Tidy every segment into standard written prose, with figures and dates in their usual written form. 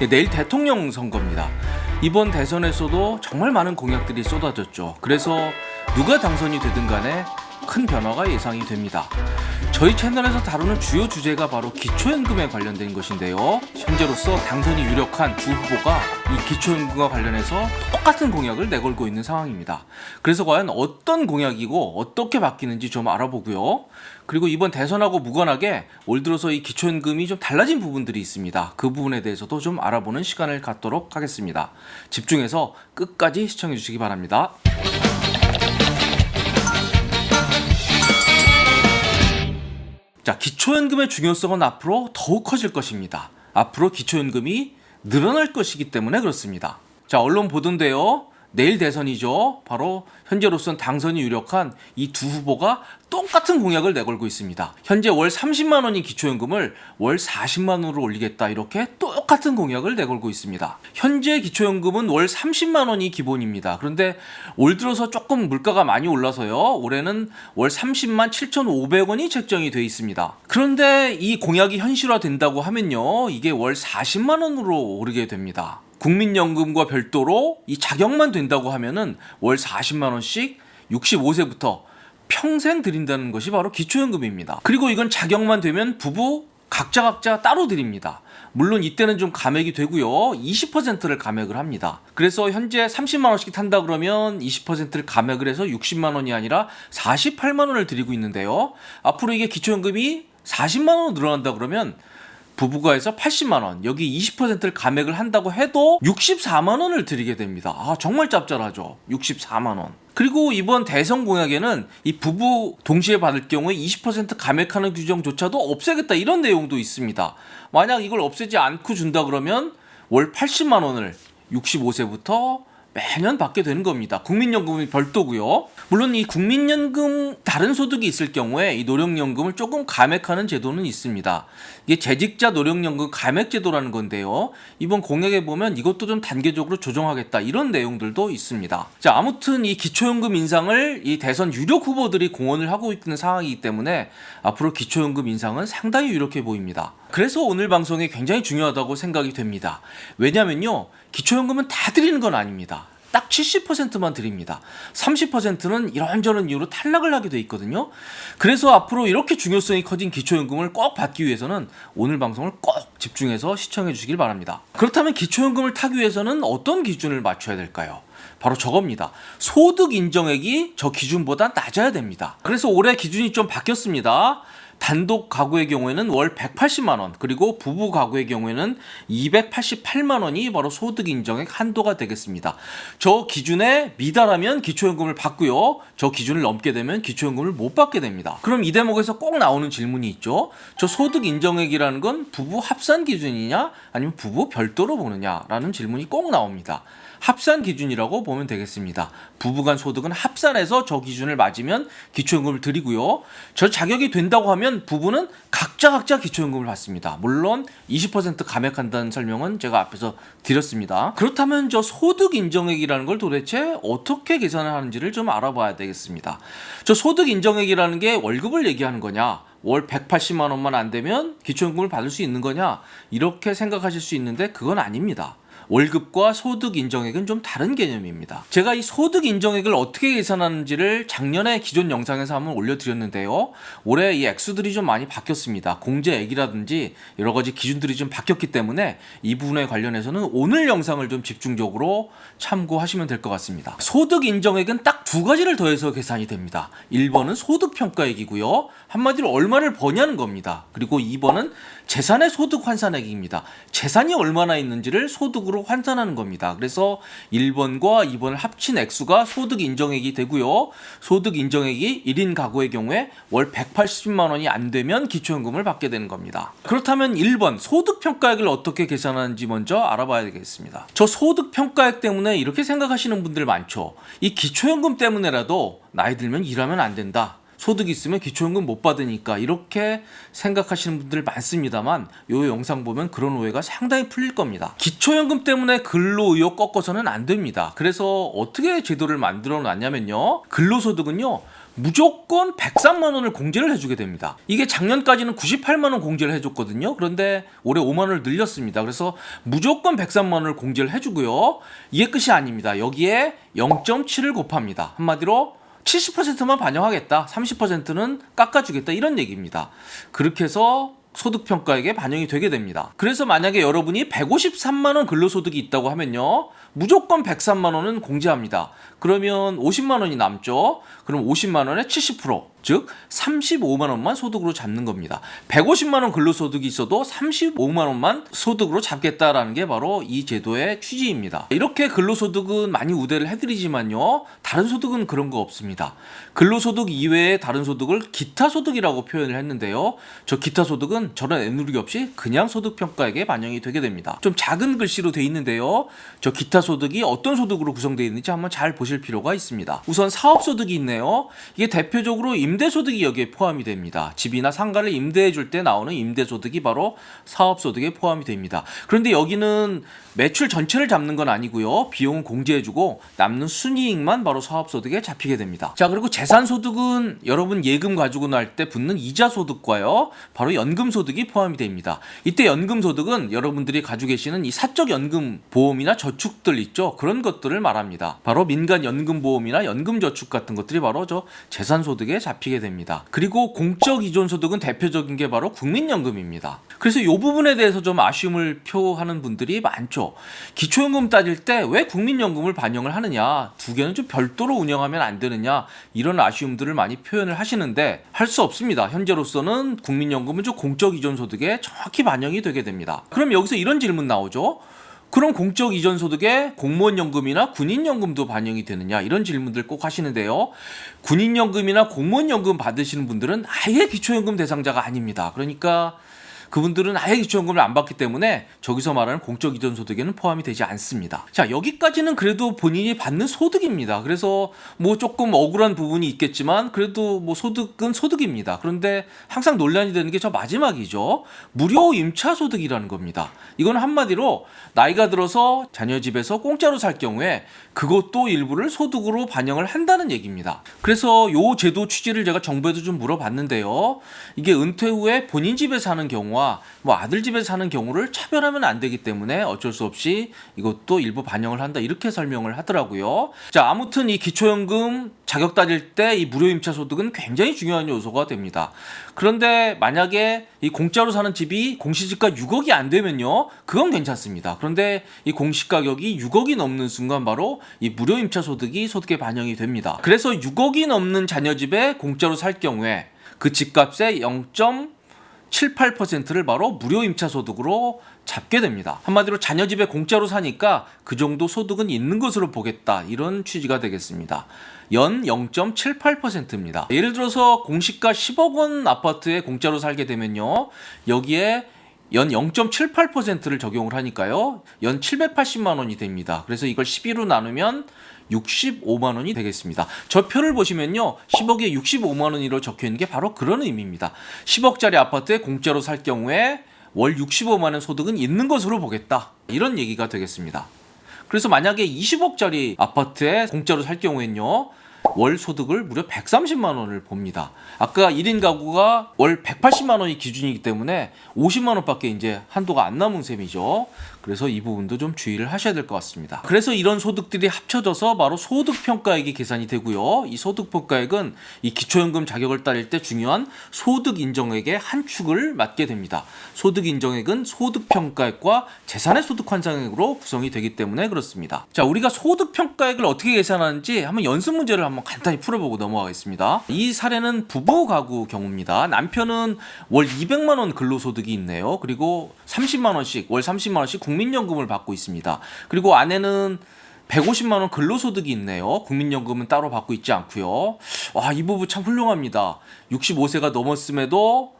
내일 대통령 선거입니다. 이번 대선에서도 정말 많은 공약들이 쏟아졌죠. 그래서 누가 당선이 되든 간에 큰 변화가 예상이 됩니다. 저희 채널에서 다루는 주요 주제가 바로 기초연금에 관련된 것인데요. 현재로서 당선이 유력한 두 후보가 이 기초연금과 관련해서 똑같은 공약을 내걸고 있는 상황입니다. 그래서 과연 어떤 공약이고 어떻게 바뀌는지 좀 알아보고요. 그리고 이번 대선하고 무관하게 올 들어서 이 기초연금이 좀 달라진 부분들이 있습니다. 그 부분에 대해서도 좀 알아보는 시간을 갖도록 하겠습니다. 집중해서 끝까지 시청해 주시기 바랍니다. 자, 기초연금의 중요성은 앞으로 더욱 커질 것입니다. 앞으로 기초연금이 늘어날 것이기 때문에 그렇습니다. 자, 언론 보도인데요. 내일 대선이죠. 바로 현재로선 당선이 유력한 이 두 후보가 똑같은 공약을 내걸고 있습니다. 현재 월 30만 원인 기초연금을 월 40만 원으로 올리겠다, 이렇게 똑같은 공약을 내걸고 있습니다. 현재 기초연금은 월 30만 원이 기본입니다. 그런데 올 들어서 조금 물가가 많이 올라서요. 올해는 월 30만 7,500원이 책정이 돼 있습니다. 그런데 이 공약이 현실화된다고 하면요, 이게 월 40만 원으로 오르게 됩니다. 국민연금과 별도로 이 자격만 된다고 하면은 월 40만 원씩 65세부터 평생 드린다는 것이 바로 기초연금입니다. 그리고 이건 자격만 되면 부부 각자 따로 드립니다. 물론 이때는 좀 감액이 되고요. 20%를 감액을 합니다. 그래서 현재 30만 원씩 탄다 그러면 20%를 감액을 해서 60만 원이 아니라 48만 원을 드리고 있는데요. 앞으로 이게 기초연금이 40만 원으로 늘어난다 그러면 부부가 해서 80만 원, 여기 20%를 감액을 한다고 해도 64만 원을 드리게 됩니다. 아, 정말 짭짤하죠. 64만 원. 그리고 이번 대선 공약에는 이 부부 동시에 받을 경우에 20% 감액하는 규정조차도 없애겠다, 이런 내용도 있습니다. 만약 이걸 없애지 않고 준다 그러면 월 80만 원을 65세부터 매년 받게 되는 겁니다. 국민연금이 별도고요. 물론 이 국민연금 다른 소득이 있을 경우에 이 노령연금을 조금 감액하는 제도는 있습니다. 이게 재직자 노령연금 감액제도라는 건데요. 이번 공약에 보면 이것도 좀 단계적으로 조정하겠다, 이런 내용들도 있습니다. 자, 아무튼 이 기초연금 인상을 이 대선 유력 후보들이 공언을 하고 있는 상황이기 때문에 앞으로 기초연금 인상은 상당히 유력해 보입니다. 그래서 오늘 방송이 굉장히 중요하다고 생각이 됩니다. 왜냐면요, 기초연금은 다 드리는 건 아닙니다. 딱 70%만 드립니다. 30%는 이런저런 이유로 탈락을 하게 돼 있거든요. 그래서 앞으로 이렇게 중요성이 커진 기초연금을 꼭 받기 위해서는 오늘 방송을 꼭 집중해서 시청해 주시길 바랍니다. 그렇다면 기초연금을 타기 위해서는 어떤 기준을 맞춰야 될까요? 바로 저겁니다. 소득 인정액이 저 기준보다 낮아야 됩니다. 그래서 올해 기준이 좀 바뀌었습니다. 단독 가구의 경우에는 월 180만 원, 그리고 부부 가구의 경우에는 288만 원이 바로 소득 인정액 한도가 되겠습니다. 저 기준에 미달하면 기초연금을 받고요. 저 기준을 넘게 되면 기초연금을 못 받게 됩니다. 그럼 이 대목에서 꼭 나오는 질문이 있죠. 저 소득 인정액이라는 건 부부 합산 기준이냐 아니면 부부 별도로 보느냐라는 질문이 꼭 나옵니다. 합산 기준이라고 보면 되겠습니다. 부부간 소득은 합산해서 저 기준을 맞으면 기초연금을 드리고요. 저 자격이 된다고 하면 부부는 각자 기초연금을 받습니다. 물론 20% 감액한다는 설명은 제가 앞에서 드렸습니다. 그렇다면 저 소득 인정액이라는 걸 도대체 어떻게 계산을 하는지를 좀 알아봐야 되겠습니다. 저 소득 인정액이라는 게 월급을 얘기하는 거냐, 월 180만 원만 안 되면 기초연금을 받을 수 있는 거냐, 이렇게 생각하실 수 있는데 그건 아닙니다. 월급과 소득 인정액은 좀 다른 개념입니다. 제가 이 소득 인정액을 어떻게 계산하는지를 작년에 기존 영상에서 한번 올려드렸는데요. 올해 이 액수들이 좀 많이 바뀌었습니다. 공제액이라든지 여러 가지 기준들이 좀 바뀌었기 때문에 이 부분에 관련해서는 오늘 영상을 좀 집중적으로 참고하시면 될 것 같습니다. 소득 인정액은 딱 두 가지를 더해서 계산이 됩니다. 1번은 소득 평가액이고요. 한마디로 얼마를 버냐는 겁니다. 그리고 2번은 재산의 소득 환산액입니다. 재산이 얼마나 있는지를 소득으로 환산하는 겁니다. 그래서 1번과 2번을 합친 액수가 소득 인정액이 되고요. 소득 인정액이 1인 가구의 경우에 월 180만 원이 안 되면 기초연금을 받게 되는 겁니다. 그렇다면 1번 소득 평가액을 어떻게 계산하는지 먼저 알아봐야 되겠습니다. 저 소득 평가액 때문에 이렇게 생각하시는 분들 많죠. 이 기초연금 때문에라도 나이 들면 일하면 안 된다, 소득이 있으면 기초연금 못 받으니까, 이렇게 생각하시는 분들 많습니다만 이 영상 보면 그런 오해가 상당히 풀릴 겁니다. 기초연금 때문에 근로의욕 꺾어서는 안 됩니다. 그래서 어떻게 제도를 만들어 놨냐면요, 근로소득은요 무조건 103만 원을 공제를 해주게 됩니다. 이게 작년까지는 98만 원 공제를 해줬거든요. 그런데 올해 5만 원을 늘렸습니다. 그래서 무조건 103만 원을 공제를 해주고요. 이게 끝이 아닙니다. 여기에 0.7을 곱합니다. 한마디로 70%만 반영하겠다, 30%는 깎아주겠다, 이런 얘기입니다. 그렇게 해서 소득평가액에 반영이 되게 됩니다. 그래서 만약에 여러분이 153만 원 근로소득이 있다고 하면요, 무조건 103만 원은 공제합니다. 그러면 50만 원이 남죠. 그럼 50만 원에 70%, 즉 35만 원만 소득으로 잡는 겁니다. 150만 원 근로소득이 있어도 35만 원만 소득으로 잡겠다라는 게 바로 이 제도의 취지입니다. 이렇게 근로소득은 많이 우대를 해드리지만요, 다른 소득은 그런 거 없습니다. 근로소득 이외의 다른 소득을 기타소득이라고 표현을 했는데요, 저 기타소득은 저런 애누르기 없이 그냥 소득평가액에 반영이 되게 됩니다. 좀 작은 글씨로 돼 있는데요, 저 기타소득이 어떤 소득으로 구성되어 있는지 한번 잘 보실 필요가 있습니다. 우선 사업소득이 있네요. 이게 대표적으로 임대소득이 여기에 포함이 됩니다. 집이나 상가를 임대해 줄 때 나오는 임대소득이 바로 사업소득에 포함이 됩니다. 그런데 여기는 매출 전체를 잡는 건 아니고요, 비용은 공제해주고 남는 순이익만 바로 사업소득에 잡히게 됩니다. 자, 그리고 재산소득은 여러분 예금 가지고 날 때 붙는 이자소득과요, 바로 연금소득이 포함이 됩니다. 이때 연금소득은 여러분들이 가지고 계시는 이 사적연금 보험이나 저축들 있죠, 그런 것들을 말합니다. 바로 민간연금보험이나 연금저축 같은 것들이 바로 저 재산소득에 잡히게 됩니다. 그리고 공적이존소득은 대표적인 게 바로 국민연금입니다. 그래서 이 부분에 대해서 좀 아쉬움을 표하는 분들이 많죠. 기초연금 따질 때 왜 국민연금을 반영을 하느냐, 두 개는 좀 별도로 운영하면 안 되느냐, 이런 아쉬움들을 많이 표현을 하시는데 할 수 없습니다. 현재로서는 국민연금은 좀 공적이존소득에 정확히 반영이 되게 됩니다. 그럼 여기서 이런 질문 나오죠. 그럼 공적 이전 소득에 공무원연금이나 군인연금도 반영이 되느냐, 이런 질문들 꼭 하시는데요, 군인연금이나 공무원연금 받으시는 분들은 아예 기초연금 대상자가 아닙니다. 그러니까 그분들은 아예 기초연금을 안 받기 때문에 저기서 말하는 공적 이전 소득에는 포함이 되지 않습니다. 자, 여기까지는 그래도 본인이 받는 소득입니다. 그래서 뭐 조금 억울한 부분이 있겠지만 그래도 뭐 소득은 소득입니다. 그런데 항상 논란이 되는 게 저 마지막이죠. 무료 임차 소득이라는 겁니다. 이건 한마디로 나이가 들어서 자녀 집에서 공짜로 살 경우에 그것도 일부를 소득으로 반영을 한다는 얘기입니다. 그래서 요 제도 취지를 제가 정부에도 좀 물어봤는데요, 이게 은퇴 후에 본인 집에 사는 경우와 뭐 아들 집에 사는 경우를 차별하면 안 되기 때문에 어쩔 수 없이 이것도 일부 반영을 한다, 이렇게 설명을 하더라고요. 자, 아무튼 이 기초연금 자격 따질 때 이 무료 임차 소득은 굉장히 중요한 요소가 됩니다. 그런데 만약에 이 공짜로 사는 집이 공시지가 6억이 안 되면요, 그건 괜찮습니다. 그런데 이 공시가격이 6억이 넘는 순간 바로 이 무료 임차 소득이 소득에 반영이 됩니다. 그래서 6억이 넘는 자녀 집에 공짜로 살 경우에 그 집값의 0.78%를 바로 무료 임차 소득으로 잡게 됩니다. 한마디로 자녀 집에 공짜로 사니까 그 정도 소득은 있는 것으로 보겠다, 이런 취지가 되겠습니다. 연 0.78%입니다. 예를 들어서 공시가 10억 원 아파트에 공짜로 살게 되면요, 여기에 연 0.78%를 적용을 하니까요, 연 780만 원이 됩니다. 그래서 이걸 12로 나누면 65만 원이 되겠습니다. 저 표를 보시면요, 10억에 65만 원으로 적혀있는 게 바로 그런 의미입니다. 10억짜리 아파트에 공짜로 살 경우에 월 65만 원 소득은 있는 것으로 보겠다, 이런 얘기가 되겠습니다. 그래서 만약에 20억짜리 아파트에 공짜로 살 경우에는요, 월 소득을 무려 130만 원을 봅니다. 아까 1인 가구가 월 180만 원이 기준이기 때문에 50만 원밖에 이제 한도가 안 남은 셈이죠. 그래서 이 부분도 좀 주의를 하셔야 될 것 같습니다. 그래서 이런 소득들이 합쳐져서 바로 소득평가액이 계산이 되고요, 이 소득평가액은 이 기초연금 자격을 따릴 때 중요한 소득인정액의 한 축을 맡게 됩니다. 소득인정액은 소득평가액과 재산의 소득환산액으로 구성이 되기 때문에 그렇습니다. 자, 우리가 소득평가액을 어떻게 계산하는지 한번 연습 문제를 한번 간단히 풀어보고 넘어가겠습니다. 이 사례는 부부 가구 경우입니다. 남편은 월 200만 원 근로소득이 있네요. 그리고 30만 원씩, 월 30만 원씩 국민연금을 받고 있습니다. 그리고 아내는 150만 원 근로소득이 있네요. 국민연금은 따로 받고 있지 않고요. 와, 이 부부 참 훌륭합니다. 65세가 넘었음에도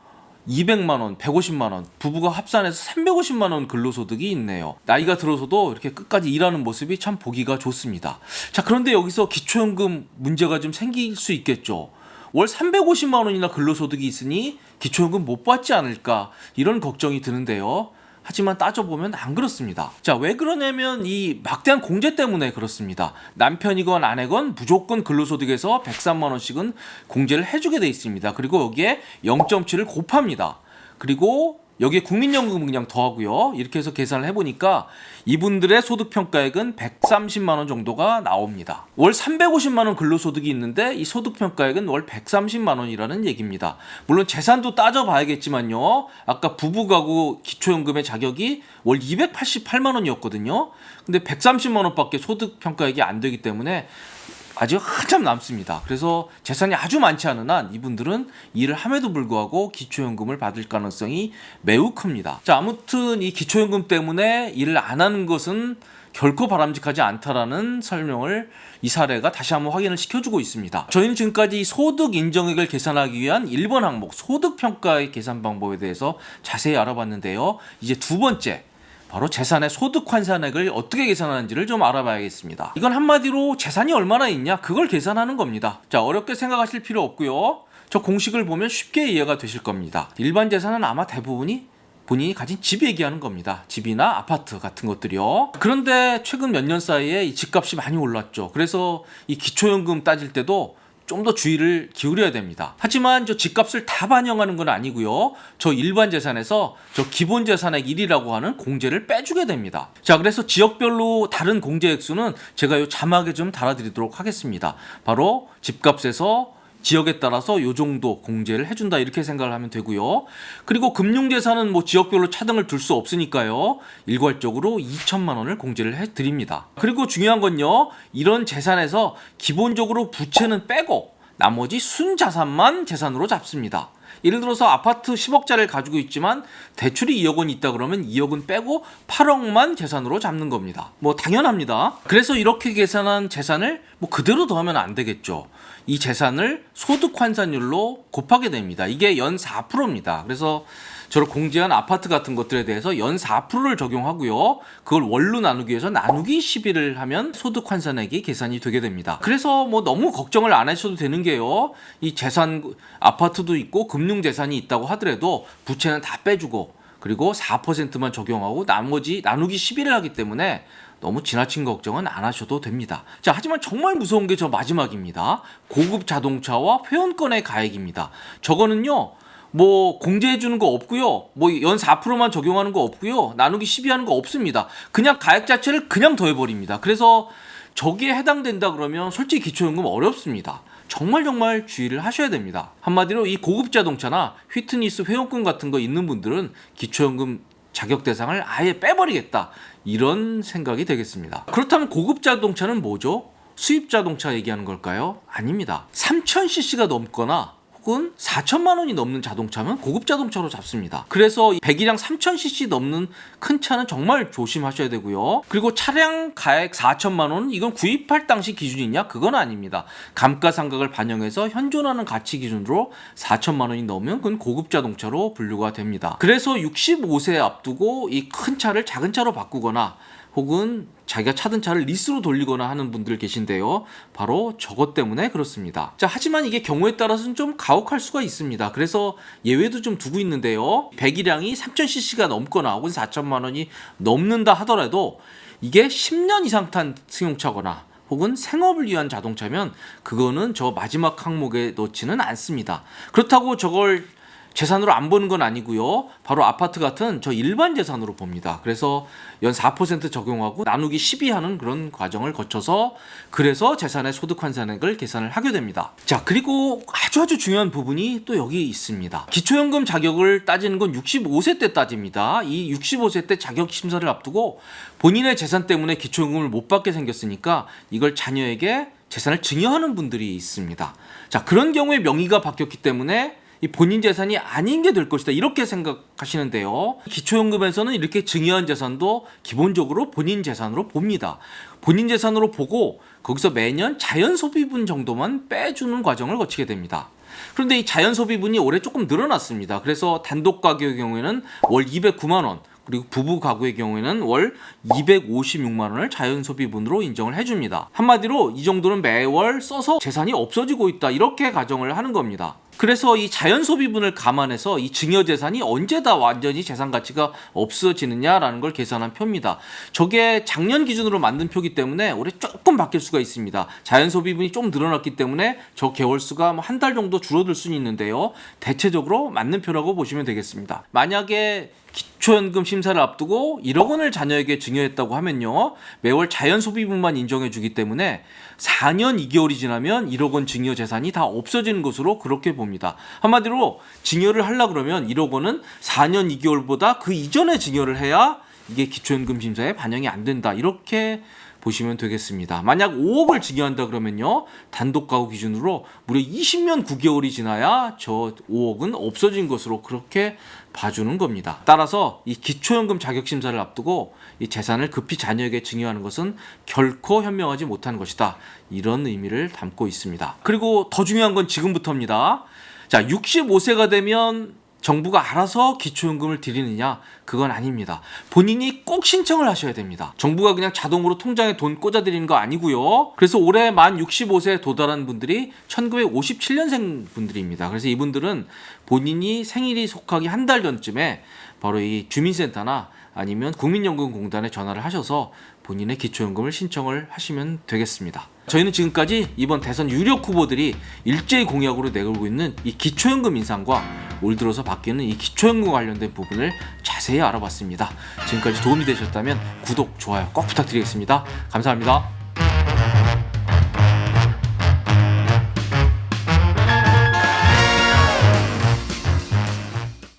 200만 원, 150만 원, 부부가 합산해서 350만 원 근로소득이 있네요. 나이가 들어서도 이렇게 끝까지 일하는 모습이 참 보기가 좋습니다. 자, 그런데 여기서 기초연금 문제가 좀 생길 수 있겠죠. 월 350만 원이나 근로소득이 있으니 기초연금 못 받지 않을까, 이런 걱정이 드는데요. 하지만 따져보면 안 그렇습니다. 자, 왜 그러냐면 이 막대한 공제 때문에 그렇습니다. 남편이건 아내건 무조건 근로소득에서 103만 원씩은 공제를 해주게 돼 있습니다. 그리고 여기에 0.7을 곱합니다. 그리고 여기에 국민연금 그냥 더하고요. 이렇게 해서 계산을 해보니까 이분들의 소득평가액은 130만 원 정도가 나옵니다. 월 350만 원 근로소득이 있는데 이 소득평가액은 월 130만 원이라는 얘기입니다. 물론 재산도 따져봐야겠지만요. 아까 부부가구 기초연금의 자격이 월 288만 원이었거든요. 근데 130만 원밖에 소득평가액이 안 되기 때문에 아직 한참 남습니다. 그래서 재산이 아주 많지 않은 한 이분들은 일을 함에도 불구하고 기초연금을 받을 가능성이 매우 큽니다. 자, 아무튼 이 기초연금 때문에 일을 안 하는 것은 결코 바람직하지 않다라는 설명을 이 사례가 다시 한번 확인을 시켜주고 있습니다. 저희는 지금까지 소득 인정액을 계산하기 위한 1번 항목 소득평가의 계산 방법에 대해서 자세히 알아봤는데요. 이제 두 번째, 바로 재산의 소득 환산액을 어떻게 계산하는지를 좀 알아봐야겠습니다. 이건 한마디로 재산이 얼마나 있냐 그걸 계산하는 겁니다. 자, 어렵게 생각하실 필요 없고요. 저 공식을 보면 쉽게 이해가 되실 겁니다. 일반 재산은 아마 대부분이 본인이 가진 집 얘기하는 겁니다. 집이나 아파트 같은 것들이요. 그런데 최근 몇 년 사이에 이 집값이 많이 올랐죠. 그래서 이 기초연금 따질 때도 좀 더 주의를 기울여야 됩니다. 하지만 저 집값을 다 반영하는 건 아니고요. 저 일반 재산에서 저 기본 재산액 1이라고 하는 공제를 빼주게 됩니다. 자, 그래서 지역별로 다른 공제 액수는 제가 요 자막에 좀 달아드리도록 하겠습니다. 바로 집값에서 지역에 따라서 요 정도 공제를 해준다 이렇게 생각을 하면 되고요. 그리고 금융재산은 뭐 지역별로 차등을 둘 수 없으니까요. 일괄적으로 2천만 원을 공제를 해드립니다. 그리고 중요한 건요. 이런 재산에서 기본적으로 부채는 빼고 나머지 순자산만 재산으로 잡습니다. 예를 들어서 아파트 10억짜리를 가지고 있지만 대출이 2억 원이 있다 그러면 2억은 빼고 8억만 재산으로 잡는 겁니다. 뭐 당연합니다. 그래서 이렇게 계산한 재산을 뭐 그대로 더하면 안 되겠죠. 이 재산을 소득 환산율로 곱하게 됩니다. 이게 연 4%입니다. 그래서 저를 공제한 아파트 같은 것들에 대해서 연 4%를 적용하고요. 그걸 월로 나누기 위해서 나누기 12를 하면 소득 환산액이 계산이 되게 됩니다. 그래서 뭐 너무 걱정을 안 하셔도 되는 게요. 이 재산, 아파트도 있고 금융재산이 있다고 하더라도 부채는 다 빼주고 그리고 4%만 적용하고 나머지 나누기 12를 하기 때문에 너무 지나친 걱정은 안 하셔도 됩니다. 자, 하지만 정말 무서운 게 저 마지막입니다. 고급 자동차와 회원권의 가액입니다. 저거는요. 뭐 공제해 주는 거 없고요. 뭐 연 4%만 적용하는 거 없고요. 나누기 12 하는 거 없습니다. 그냥 가액 자체를 그냥 더해 버립니다. 그래서 저기에 해당된다 그러면 솔직히 기초연금 어렵습니다. 정말 주의를 하셔야 됩니다. 한마디로 이 고급 자동차나 휘트니스 회원권 같은 거 있는 분들은 기초연금 자격 대상을 아예 빼버리겠다. 이런 생각이 되겠습니다. 그렇다면 고급 자동차는 뭐죠? 수입 자동차 얘기하는 걸까요? 아닙니다. 3000cc가 넘거나 혹은 4천만 원이 넘는 자동차면 고급 자동차로 잡습니다. 그래서 배기량 3000cc 넘는 큰 차는 정말 조심하셔야 되고요. 그리고 차량 가액 4천만 원 이건 구입할 당시 기준이냐? 그건 아닙니다. 감가상각을 반영해서 현존하는 가치 기준으로 4천만 원이 넘으면 그건 고급 자동차로 분류가 됩니다. 그래서 65세 앞두고 이 큰 차를 작은 차로 바꾸거나 혹은 자기가 차든 차를 리스로 돌리거나 하는 분들 계신데요. 바로 저것 때문에 그렇습니다. 자, 하지만 이게 경우에 따라서는 좀 가혹할 수가 있습니다. 그래서 예외도 좀 두고 있는데요. 배기량이 3000cc가 넘거나 혹은 4천만 원이 넘는다 하더라도 이게 10년 이상 탄 승용차거나 혹은 생업을 위한 자동차면 그거는 저 마지막 항목에 넣지는 않습니다. 그렇다고 저걸 재산으로 안 보는 건 아니고요. 바로 아파트 같은 저 일반 재산으로 봅니다. 그래서 연 4% 적용하고 나누기 12 하는 그런 과정을 거쳐서 그래서 재산의 소득 환산액을 계산을 하게 됩니다. 자, 그리고 아주 중요한 부분이 또 여기 있습니다. 기초연금 자격을 따지는 건 65세 때 따집니다. 이 65세 때 자격 심사를 앞두고 본인의 재산 때문에 기초연금을 못 받게 생겼으니까 이걸 자녀에게 재산을 증여하는 분들이 있습니다. 자, 그런 경우에 명의가 바뀌었기 때문에 이 본인 재산이 아닌 게 될 것이다 이렇게 생각하시는데요. 기초연금에서는 이렇게 증여한 재산도 기본적으로 본인 재산으로 봅니다. 본인 재산으로 보고 거기서 매년 자연소비분 정도만 빼주는 과정을 거치게 됩니다. 그런데 이 자연소비분이 올해 조금 늘어났습니다. 그래서 단독 가구의 경우에는 월 209만 원 그리고 부부 가구의 경우에는 월 256만 원을 자연소비분으로 인정을 해줍니다. 한마디로 이 정도는 매월 써서 재산이 없어지고 있다 이렇게 가정을 하는 겁니다. 그래서 이 자연 소비분을 감안해서 이 증여재산이 언제 다 완전히 재산 가치가 없어지느냐라는 걸 계산한 표입니다. 저게 작년 기준으로 만든 표기 때문에 올해 조금 바뀔 수가 있습니다. 자연 소비분이 좀 늘어났기 때문에 저 개월수가 한 달 정도 줄어들 수는 있는데요. 대체적으로 맞는 표라고 보시면 되겠습니다. 만약에 기초연금 심사를 앞두고 1억 원을 자녀에게 증여했다고 하면요, 매월 자연 소비분만 인정해주기 때문에 4년 2개월이 지나면 1억 원 증여 재산이 다 없어지는 것으로 그렇게 봅니다. 한마디로 증여를 하려고 그러면 1억 원은 4년 2개월보다 그 이전에 증여를 해야 이게 기초연금 심사에 반영이 안 된다, 이렇게 보시면 되겠습니다. 만약 5억을 증여한다 그러면요, 단독 가구 기준으로 무려 20년 9개월이 지나야 저 5억은 없어진 것으로 그렇게 봐주는 겁니다. 따라서 이 기초연금 자격심사를 앞두고 이 재산을 급히 자녀에게 증여하는 것은 결코 현명하지 못한 것이다, 이런 의미를 담고 있습니다. 그리고 더 중요한 건 지금부터입니다. 자, 65세가 되면 정부가 알아서 기초연금을 드리느냐? 그건 아닙니다. 본인이 꼭 신청을 하셔야 됩니다. 정부가 그냥 자동으로 통장에 돈 꽂아드리는 거 아니고요. 그래서 올해 만 65세에 도달한 분들이 1957년생 분들입니다. 그래서 이분들은 본인이 생일이 속하기 한 달 전쯤에 바로 이 주민센터나 아니면 국민연금공단에 전화를 하셔서 본인의 기초연금을 신청을 하시면 되겠습니다. 저희는 지금까지 이번 대선 유력 후보들이 일제히 공약으로 내걸고 있는 이 기초연금 인상과 올 들어서 바뀌는 이 기초연금 관련된 부분을 자세히 알아봤습니다. 지금까지 도움이 되셨다면 구독, 좋아요 꼭 부탁드리겠습니다. 감사합니다.